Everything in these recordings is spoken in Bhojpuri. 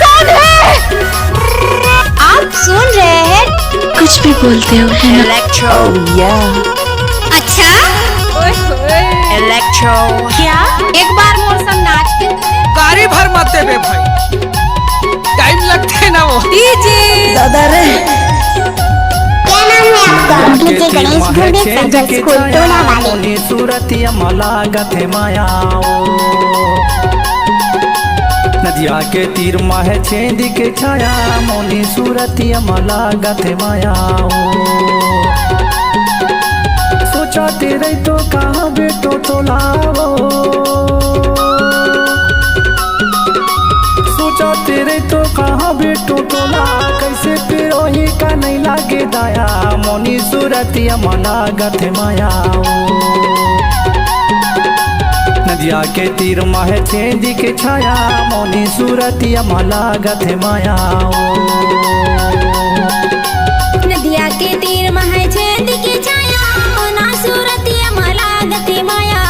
कौन है? आप सुन रहे हैं? कुछ भी बोलते हो है ना? इलेक्ट्रो अच्छा इलेक्ट्रो क्या? एक बार मोर संग नाच के गाड़ी भर मत देबे भाई, टाइम लगते ना वो। डीजे दादा रे क्या नाम है आपका? डीजे गणेश गुरुदेव सेंट्रल स्कूल टोला वाले। सूरतिया मला गथे मायाओ नदिया के तीर माहे छेद के छाया मोनी सूरतिया मला गथे मायाओ सोचा तेरे तो कहाँ बेटो तो लाओ सोचा तेरे तो कहाँ बेटो तो ला कैसे पिरोही का नहीं लागे दाया मोनी सूरतिया मला गथे मायाओ नदिया के तीर माहे छेद के छाया मोनी सूरतिया मला गथे मायाओ नदिया के तीर महे छेद के छाया मोना सूरतिया मला गति माया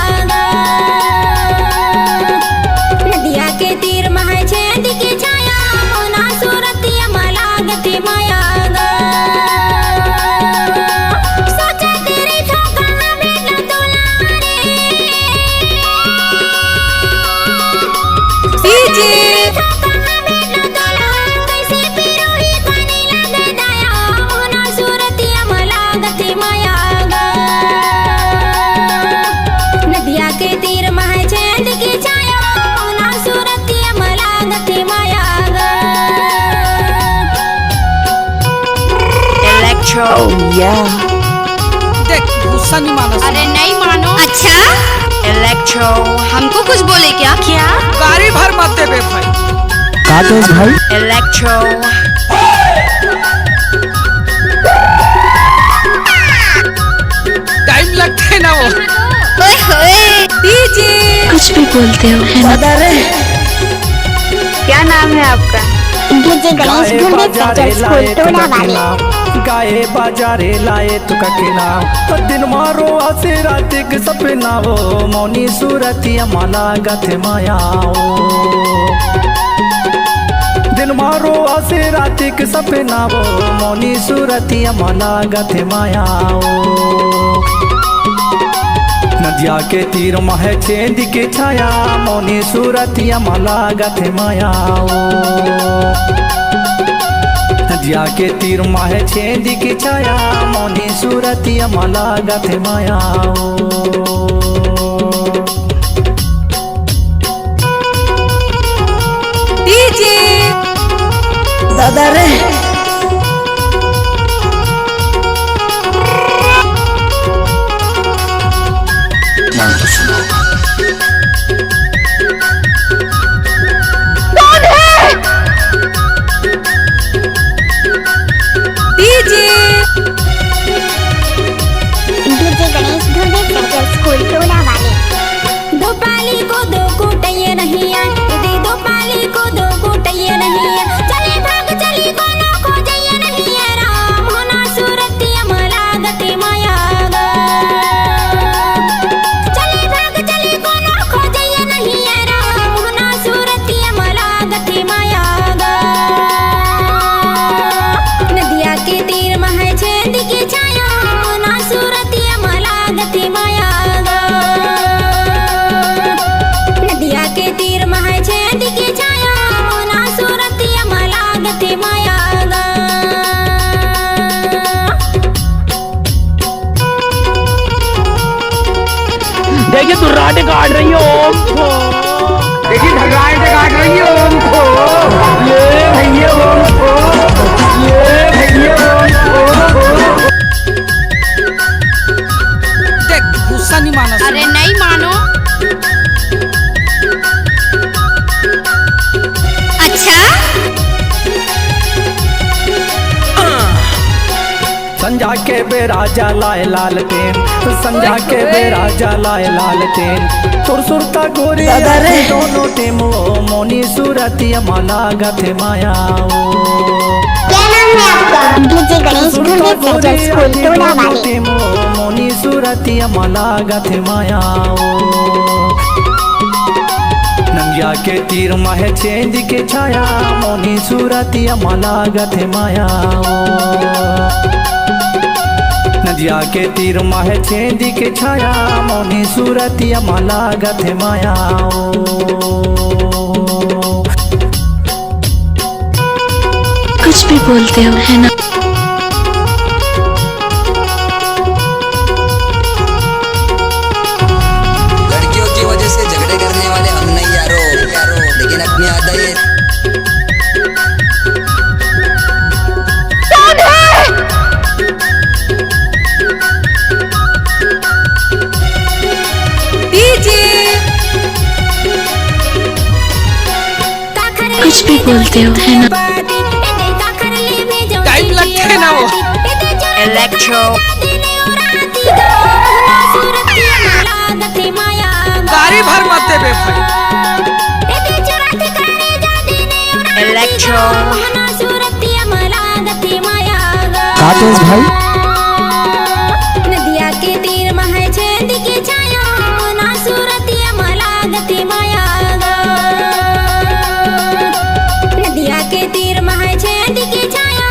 नदिया के तीर महे छेद के छाया मोना सूरतिया मला गति माया सोचा तेरे तो कहाँ बेटा दुलारे डीजे कैसे पिरोही पानी लग दया मोना सूरतिया मला गति माया नदिया के तीर महे छेद के छाया मोना सूरतिया मला गति माया इलेक्ट्रो देख गुस्सा नहीं मानो। अरे नहीं मानो। अच्छा इलेक्ट्रो हमको कुछ बोले क्या? क्या? गाड़ी भर मत देबे भाई, कागज भाई इलेक्ट्रो टाइम लगते ना वो। डीजे कुछ भी बोलते हो है ना? दादा रे क्या नाम है आपका? डीजे गणेश गुरुदेव सेंट्रल स्कूल टोला वाले। गाए बाजारे लाए तुका के नाम तो दिन मारो आसे रात के सपना वो मौनी सूरतिया माला गथे मायाओ दिन मारो आसे रात के सपना वो मौनी सूरतिया माला गथे मायाओ नदिया के तीर महे छेद के छाया मौनी सूरतिया माला गथे मायाओ नदिया के तीर माहे छेद के छाया मौनी सूरतिया मला गथे मायाओ डीजे दादा रे कौन है? डीजे गणेश गुरुदेव सेंट्रल स्कूल टोला वाले। दो पाली को दो कुटैये नहीं आए दीदी दो पाली को दो कुटैये नहीं है चली भाग चली कोनो को जइये नहीं है राम होना सूरतिया मला गति माया चली भाग चली कोनो को जइये नहीं है राम होना सूरतिया मला गति माया नदिया के तीर महे छेद के छाया मोना सूरतिया मला गति माया नदिया के तीर महे छेद के छाया मोना सूरतिया मला गति माया देखिए तू राटे काट रही हो देखिए राटे काट रही हो हमको ये भैया हमको ये भैया हमको देख गुस्सा नहीं मानो। अरे नहीं मानो। अच्छा संजा के बेराजा लाए लाल टेन संजा के बेराजा लाए लाल टेन सुर सुरता गोरी दोनों टेमो मोनी सूरतिया माला गथे मायाओ क्या नाम है आपका? डीजे गणेश गुरुदेव सेंट्रल स्कूल टोला वाले। मोनी सूरतिया मला गथे मायाओ नदिया के तीर मह चेंद के छाया मोनी सूरतिया मलागत माया नदिया के तीर मह चेंद के छाया मोनी सूरतिया मलागत माया कुछ भी बोलते हो है ना। लड़कियों की वजह से झगड़े करने वाले हम नहीं यारो लेकिन अपनी आदत कुछ भी बोलते हो है ना। टाइम लगते है ना वो। इलेक्ट्रो गाड़ी भर मत देबे भाई। इलेक्ट्रो काटेश भाई नदिया के तीर मह छेद के छाया ना सूरतिया मलागति माया नदिया के तीर मह छेद के छाया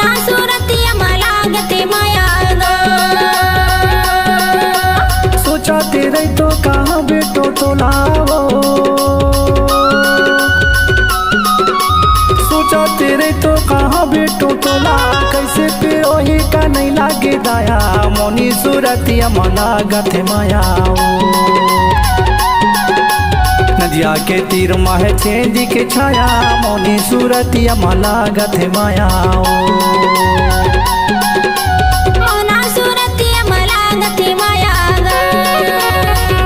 ना सूरतिया मलागति माया सोचा तेरे तो कहाँ बेटो तो लाओ सोचा तेरे तो कहाँ बेटो तो ला कैसे पे ओही का नहीं लागे दाया मोनी सूरतिया मलागत माया नदिया के तीर मह चेंद के छाया मोनी सूरतिया मलागत माया ना सूरतिया मलागति माया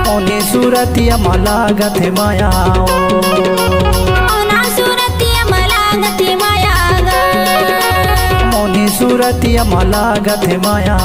मोनी सूरतिया मलागत माया ना सूरतिया मलागति माया मोनी सूरतिया मलागत माया